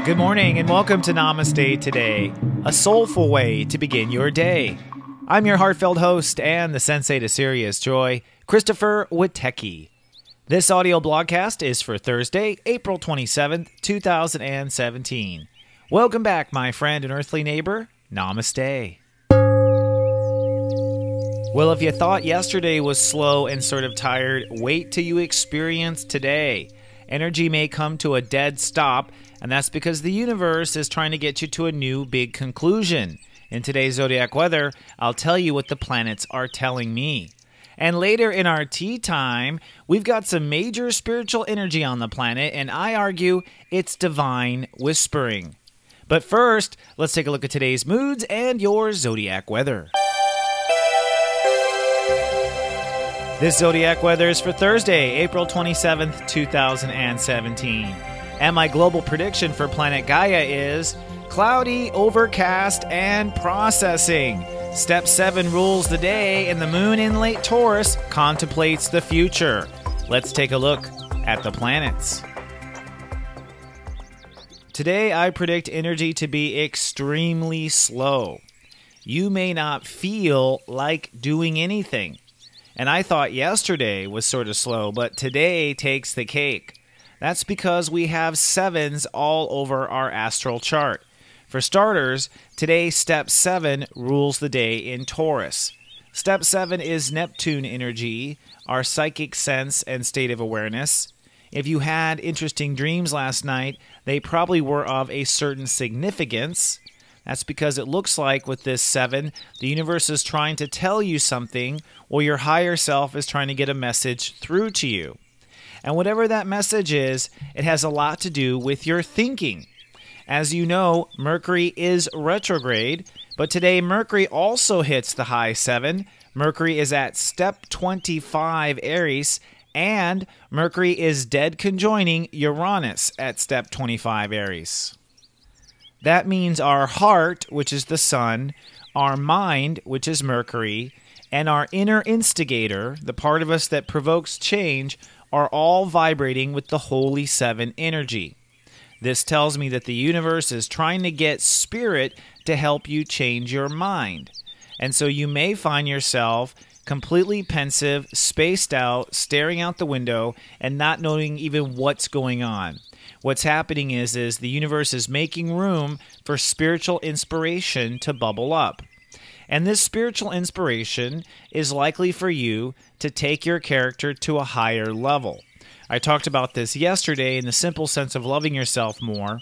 Good morning and welcome to Namaste today, a soulful way to begin your day. I'm your heartfelt host and the Sensei to serious joy, Christopher Witecki. This audio blogcast is for Thursday, April 27th, 2017. Welcome back, my friend and earthly neighbor. Namaste. Well, if you thought yesterday was slow and sort of tired, wait till you experience today. Energy may come to a dead stop, and that's because the universe is trying to get you to a new big conclusion. In today's zodiac weather, I'll tell you what the planets are telling me. And later in our tea time, we've got some major spiritual energy on the planet, and I argue it's divine whispering. But first, let's take a look at today's moods and your zodiac weather. This zodiac weather is for Thursday, April 27th, 2017. And my global prediction for planet Gaia is cloudy, overcast, and processing. Step 7 rules the day, and the moon in late Taurus contemplates the future. Let's take a look at the planets. Today, I predict energy to be extremely slow. You may not feel like doing anything. And I thought yesterday was sort of slow, but today takes the cake. That's because we have sevens all over our astral chart. For starters, today Step 7 rules the day in Taurus. Step 7 is Neptune energy, our psychic sense and state of awareness. If you had interesting dreams last night, they probably were of a certain significance. That's because it looks like with this 7, the universe is trying to tell you something, or your higher self is trying to get a message through to you. And whatever that message is, it has a lot to do with your thinking. As you know, Mercury is retrograde, but today Mercury also hits the high 7. Mercury is at step 25 Aries, and Mercury is dead conjoining Uranus at step 25 Aries. That means our heart, which is the sun, our mind, which is Mercury, and our inner instigator, the part of us that provokes change, are all vibrating with the Holy 7 energy. This tells me that the universe is trying to get spirit to help you change your mind. And so you may find yourself completely pensive, spaced out, staring out the window, and not knowing even what's going on. What's happening is the universe is making room for spiritual inspiration to bubble up. And this spiritual inspiration is likely for you to take your character to a higher level. I talked about this yesterday in the simple sense of loving yourself more,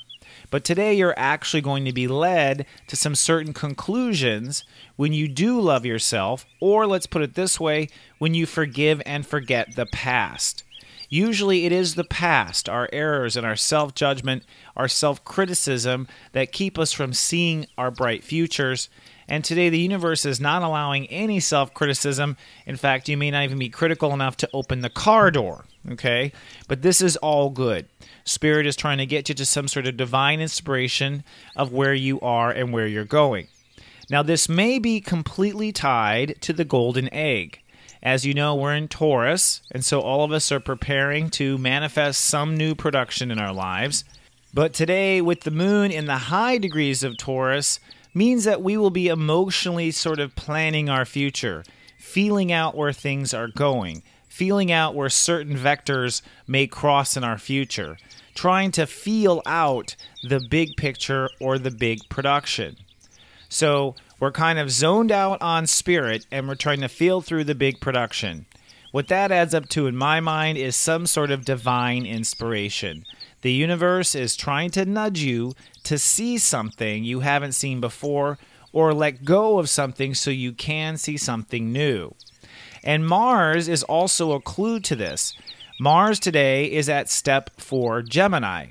but today you're actually going to be led to some certain conclusions when you do love yourself, or let's put it this way, when you forgive and forget the past. Usually it is the past, our errors and our self-judgment, our self-criticism that keep us from seeing our bright futures. And today the universe is not allowing any self-criticism. In fact, you may not even be critical enough to open the car door, okay? But this is all good. Spirit is trying to get you to some sort of divine inspiration of where you are and where you're going. Now, this may be completely tied to the golden egg. As you know, we're in Taurus, and so all of us are preparing to manifest some new production in our lives. But today, with the moon in the high degrees of Taurus, means that we will be emotionally sort of planning our future, feeling out where things are going, feeling out where certain vectors may cross in our future, trying to feel out the big picture or the big production. So we're kind of zoned out on spirit, and we're trying to feel through the big production. What that adds up to in my mind is some sort of divine inspiration. The universe is trying to nudge you to see something you haven't seen before, or let go of something so you can see something new. And Mars is also a clue to this. Mars today is at step 4 Gemini.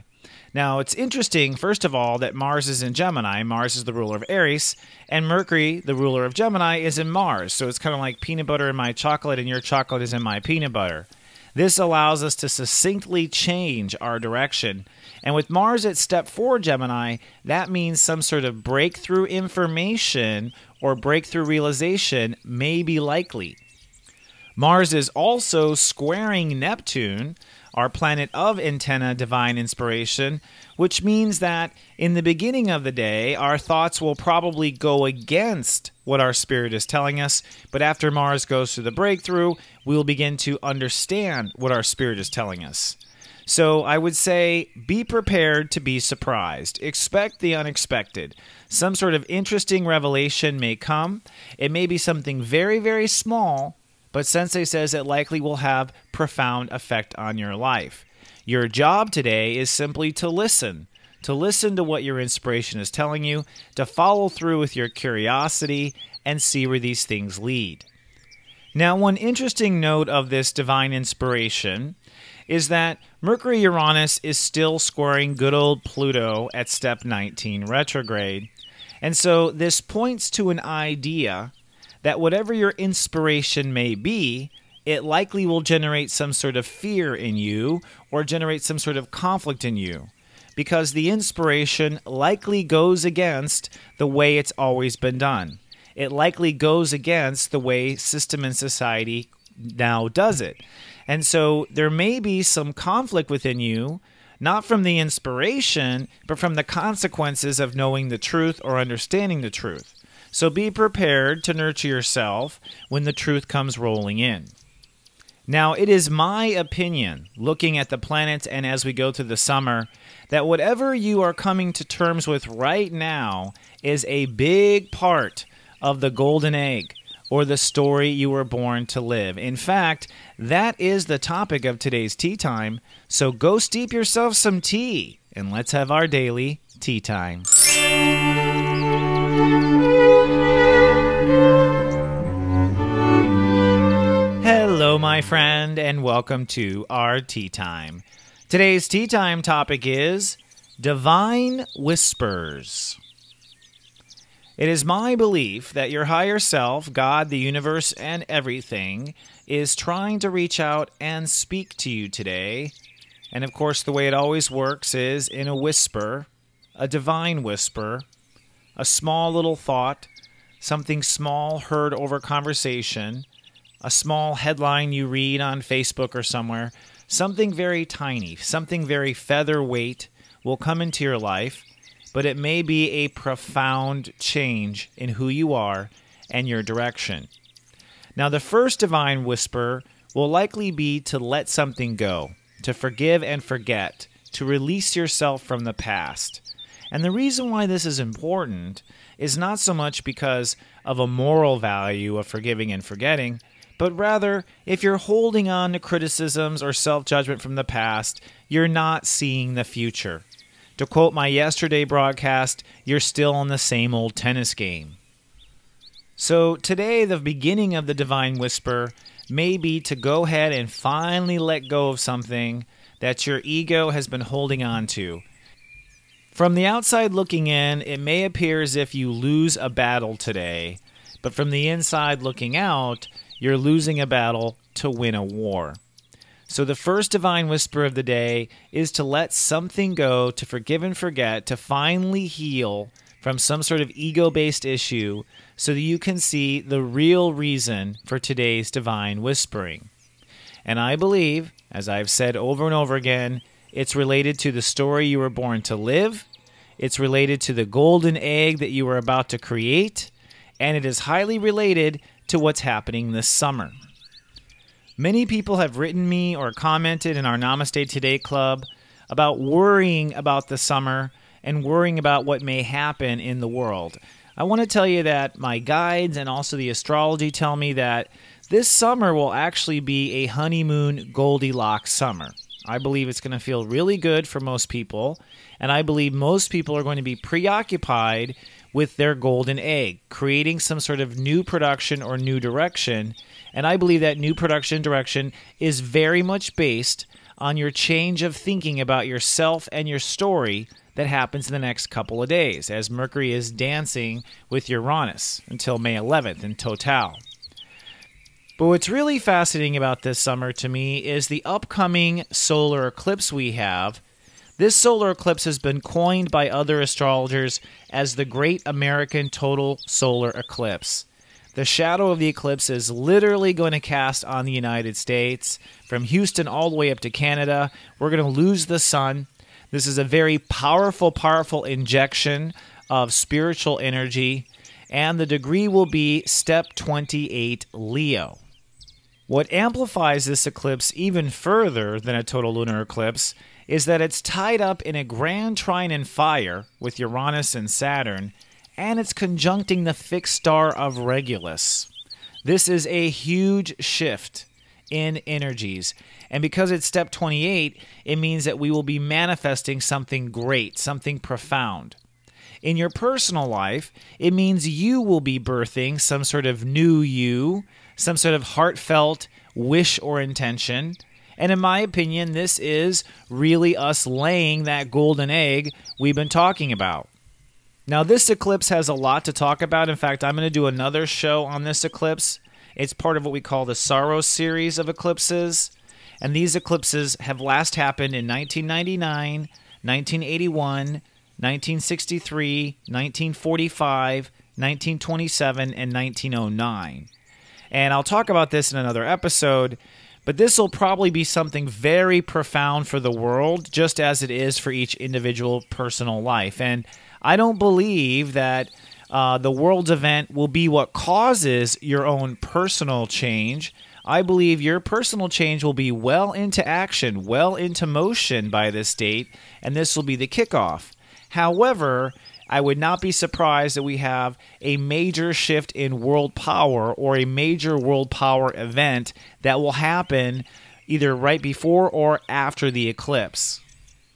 Now, it's interesting, first of all, that Mars is in Gemini. Mars is the ruler of Aries, and Mercury, the ruler of Gemini, is in Mars. So it's kind of like peanut butter in my chocolate, and your chocolate is in my peanut butter. This allows us to succinctly change our direction. And with Mars at step 4 Gemini, that means some sort of breakthrough information or breakthrough realization may be likely. Mars is also squaring Neptune, our planet of antenna divine inspiration, which means that in the beginning of the day, our thoughts will probably go against what our spirit is telling us, but after Mars goes through the breakthrough, we'll begin to understand what our spirit is telling us. So I would say be prepared to be surprised. Expect the unexpected. Some sort of interesting revelation may come. It may be something very, very small, but Sensei says it likely will have profound effect on your life. Your job today is simply to listen to what your inspiration is telling you, to follow through with your curiosity and see where these things lead. Now, one interesting note of this divine inspiration is that Mercury-Uranus is still squaring good old Pluto at step 19 retrograde. And so this points to an idea that whatever your inspiration may be, it likely will generate some sort of fear in you or generate some sort of conflict in you, because the inspiration likely goes against the way it's always been done. It likely goes against the way system and society now does it. And so there may be some conflict within you, not from the inspiration, but from the consequences of knowing the truth or understanding the truth. So be prepared to nurture yourself when the truth comes rolling in. Now, it is my opinion, looking at the planets and as we go through the summer, that whatever you are coming to terms with right now is a big part of the golden egg, or the story you were born to live. In fact, that is the topic of today's tea time, so go steep yourself some tea, and let's have our daily tea time. Hello, my friend, and welcome to our tea time. Today's tea time topic is Divine Whispers. It is my belief that your higher self, God, the universe, and everything, is trying to reach out and speak to you today. And of course, the way it always works is in a whisper, a divine whisper, a small little thought, something small heard over conversation, a small headline you read on Facebook or somewhere, something very tiny, something very featherweight will come into your life, but it may be a profound change in who you are and your direction. Now, the first divine whisper will likely be to let something go, to forgive and forget, to release yourself from the past. And the reason why this is important is not so much because of a moral value of forgiving and forgetting, but rather, if you're holding on to criticisms or self-judgment from the past, you're not seeing the future. To quote my yesterday broadcast, you're still in the same old tennis game. So today, the beginning of the Divine Whisper may be to go ahead and finally let go of something that your ego has been holding on to. From the outside looking in, it may appear as if you lose a battle today, but from the inside looking out, you're losing a battle to win a war. So the first divine whisper of the day is to let something go, to forgive and forget, to finally heal from some sort of ego-based issue so that you can see the real reason for today's divine whispering. And I believe, as I've said over and over again, it's related to the story you were born to live, it's related to the golden egg that you were about to create, and it is highly related to what's happening this summer. Many people have written me or commented in our Namaste Today Club about worrying about the summer and worrying about what may happen in the world. I want to tell you that my guides and also the astrology tell me that this summer will actually be a honeymoon Goldilocks summer. I believe it's going to feel really good for most people, and I believe most people are going to be preoccupied with their golden egg, creating some sort of new production or new direction. And I believe that new production direction is very much based on your change of thinking about yourself and your story that happens in the next couple of days, as Mercury is dancing with Uranus until May 11th in total. But what's really fascinating about this summer to me is the upcoming solar eclipse we have. This solar eclipse has been coined by other astrologers as the Great American Total Solar Eclipse. The shadow of the eclipse is literally going to cast on the United States. From Houston all the way up to Canada, we're going to lose the sun. This is a very powerful, powerful injection of spiritual energy, and the degree will be step 28 Leo. What amplifies this eclipse even further than a total lunar eclipse is that it's tied up in a grand trine in fire with Uranus and Saturn, and it's conjuncting the fixed star of Regulus. This is a huge shift in energies. And because it's step 28, it means that we will be manifesting something great, something profound. In your personal life, it means you will be birthing some sort of new you, some sort of heartfelt wish or intention. And in my opinion, this is really us laying that golden egg we've been talking about. Now, this eclipse has a lot to talk about. In fact, I'm going to do another show on this eclipse. It's part of what we call the Saros series of eclipses. And these eclipses have last happened in 1999, 1981, 1963, 1945, 1927, and 1909. And I'll talk about this in another episode, but this will probably be something very profound for the world, just as it is for each individual personal life. And I don't believe that the world's event will be what causes your own personal change. I believe your personal change will be well into action, well into motion by this date, and this will be the kickoff. However, I would not be surprised that we have a major shift in world power or a major world power event that will happen either right before or after the eclipse.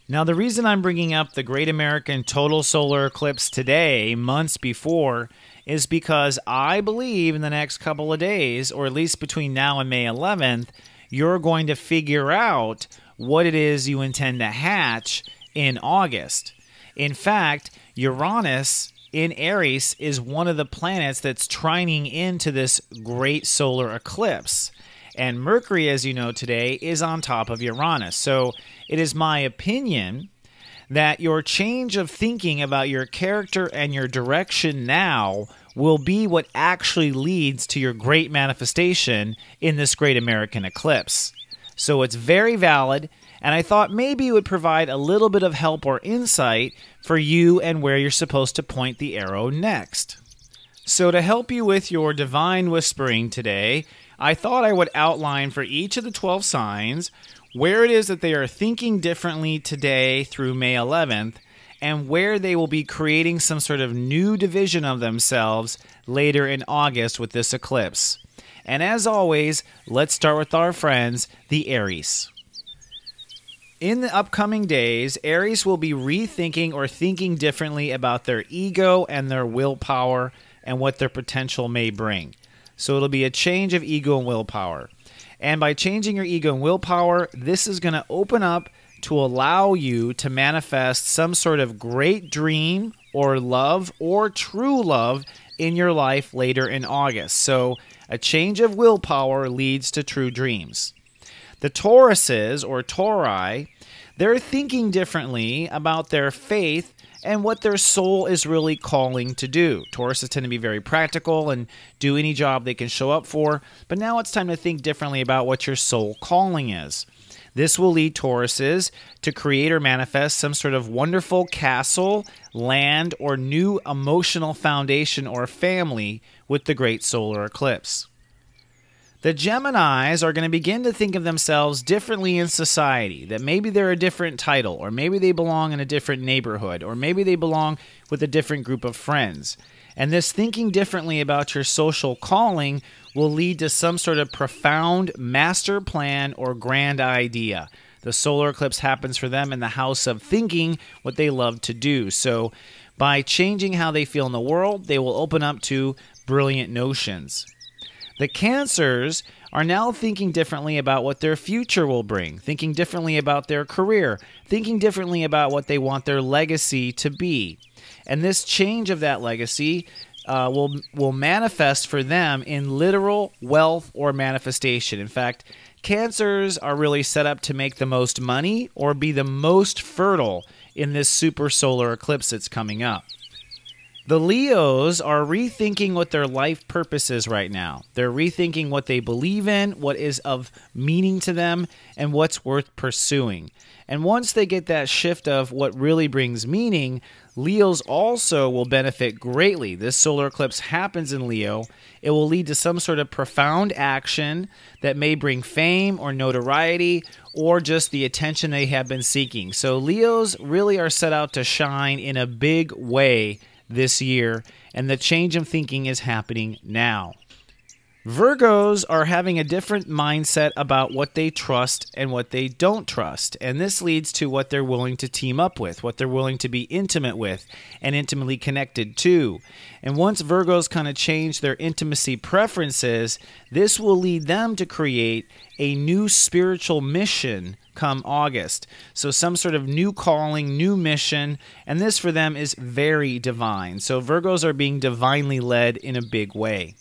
Now, the reason I'm bringing up the Great American Total Solar Eclipse today, months before, is because I believe in the next couple of days, or at least between now and May 11th, you're going to figure out what it is you intend to hatch in August. In fact, Uranus in Aries is one of the planets that's trining into this great solar eclipse. And Mercury, as you know today, is on top of Uranus. So it is my opinion that your change of thinking about your character and your direction now will be what actually leads to your great manifestation in this great American eclipse. So it's very valid, and I thought maybe it would provide a little bit of help or insight for you and where you're supposed to point the arrow next. So to help you with your divine whispering today, I thought I would outline for each of the 12 signs where it is that they are thinking differently today through May 11th, and where they will be creating some sort of new division of themselves later in August with this eclipse. And as always, let's start with our friends, the Aries. In the upcoming days, Aries will be rethinking or thinking differently about their ego and their willpower and what their potential may bring. So it'll be a change of ego and willpower. And by changing your ego and willpower, this is going to open up to allow you to manifest some sort of great dream or love or true love in your life later in August. So a change of willpower leads to true dreams. The Tauruses, or Tauri, they're thinking differently about their faith and what their soul is really calling to do. Tauruses tend to be very practical and do any job they can show up for, but now it's time to think differently about what your soul calling is. This will lead Tauruses to create or manifest some sort of wonderful castle, land, or new emotional foundation or family with the great solar eclipse. The Geminis are going to begin to think of themselves differently in society, that maybe they're a different title, or maybe they belong in a different neighborhood, or maybe they belong with a different group of friends. And this thinking differently about your social calling will lead to some sort of profound master plan or grand idea. The solar eclipse happens for them in the house of thinking what they love to do. So by changing how they feel in the world, they will open up to brilliant notions. The Cancers are now thinking differently about what their future will bring, thinking differently about their career, thinking differently about what they want their legacy to be. And this change of that legacy will manifest for them in literal wealth or manifestation. In fact, Cancers are really set up to make the most money or be the most fertile in this super solar eclipse that's coming up. The Leos are rethinking what their life purpose is right now. They're rethinking what they believe in, what is of meaning to them, and what's worth pursuing. And once they get that shift of what really brings meaning, Leos also will benefit greatly. This solar eclipse happens in Leo. It will lead to some sort of profound action that may bring fame or notoriety or just the attention they have been seeking. So Leos really are set out to shine in a big way this year, and the change of thinking is happening now. Virgos are having a different mindset about what they trust and what they don't trust, and this leads to what they're willing to team up with, what they're willing to be intimate with and intimately connected to. And once Virgos kind of change their intimacy preferences, this will lead them to create a new spiritual mission come August. So some sort of new calling, new mission, and this for them is very divine. So Virgos are being divinely led in a big way.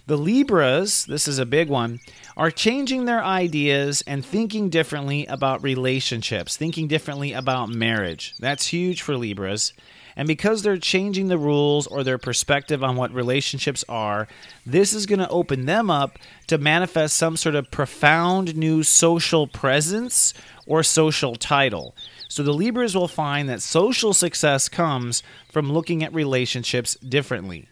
The Libras, this is a big one, are changing their ideas and thinking differently about relationships, thinking differently about marriage. That's huge for Libras. And because they're changing the rules or their perspective on what relationships are, this is going to open them up to manifest some sort of profound new social presence or social title. So the Libras will find that social success comes from looking at relationships differently.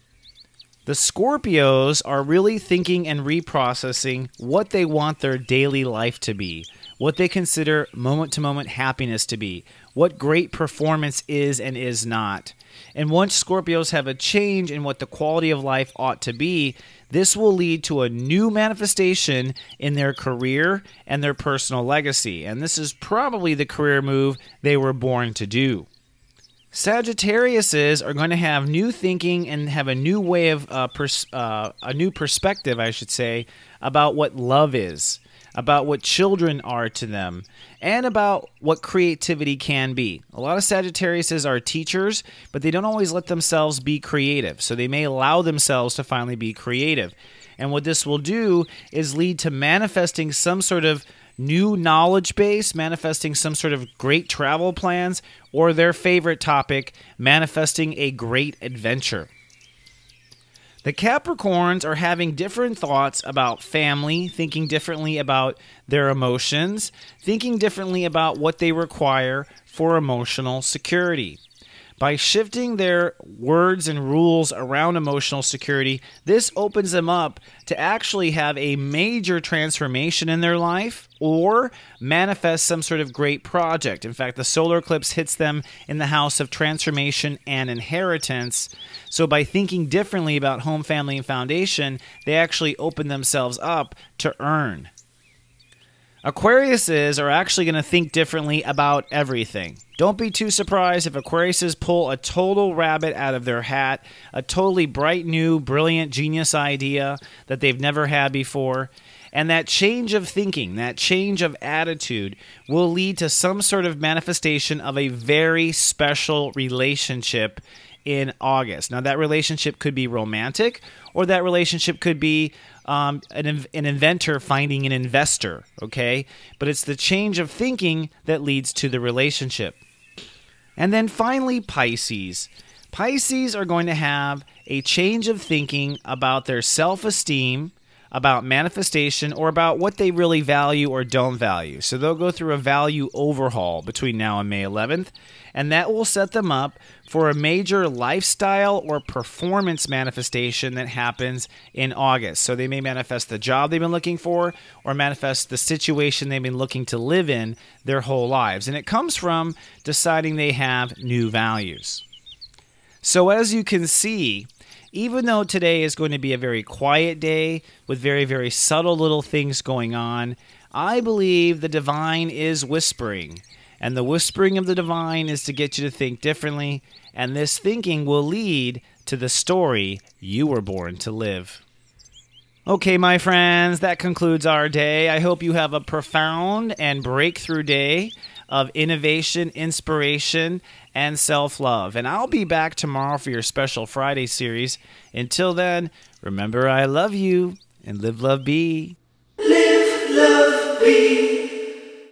The Scorpios are really thinking and reprocessing what they want their daily life to be, what they consider moment-to-moment happiness to be, what great performance is and is not. And once Scorpios have a change in what the quality of life ought to be, this will lead to a new manifestation in their career and their personal legacy. And this is probably the career move they were born to do. Sagittariuses are going to have new thinking and have a new way of a new perspective, I should say, about what love is, about what children are to them, and about what creativity can be. A lot of Sagittariuses are teachers, but they don't always let themselves be creative, so they may allow themselves to finally be creative. And what this will do is lead to manifesting some sort of new knowledge base, manifesting some sort of great travel plans, or their favorite topic, manifesting a great adventure. The Capricorns are having different thoughts about family, thinking differently about their emotions, thinking differently about what they require for emotional security. By shifting their words and rules around emotional security, this opens them up to actually have a major transformation in their life or manifest some sort of great project. In fact, the solar eclipse hits them in the house of transformation and inheritance. So by thinking differently about home, family, and foundation, they actually open themselves up to earn. Aquariuses are actually going to think differently about everything. Don't be too surprised if Aquariuses pull a total rabbit out of their hat, a totally bright, new, brilliant, genius idea that they've never had before. And that change of thinking, that change of attitude will lead to some sort of manifestation of a very special relationship in August. Now, that relationship could be romantic, or that relationship could be an inventor finding an investor, okay? But it's the change of thinking that leads to the relationship. And then finally, Pisces. Pisces are going to have a change of thinking about their self-esteem, about manifestation, or about what they really value or don't value. So they'll go through a value overhaul between now and May 11th, and that will set them up for a major lifestyle or performance manifestation that happens in August. So they may manifest the job they've been looking for or manifest the situation they've been looking to live in their whole lives. And it comes from deciding they have new values. So as you can see, even though today is going to be a very quiet day with very, very subtle little things going on, I believe the divine is whispering. And the whispering of the divine is to get you to think differently, and this thinking will lead to the story you were born to live. Okay, my friends, that concludes our day. I hope you have a profound and breakthrough day of innovation, inspiration, and self-love. And I'll be back tomorrow for your special Friday series. Until then, remember I love you, and live, love, be. Live, love, be.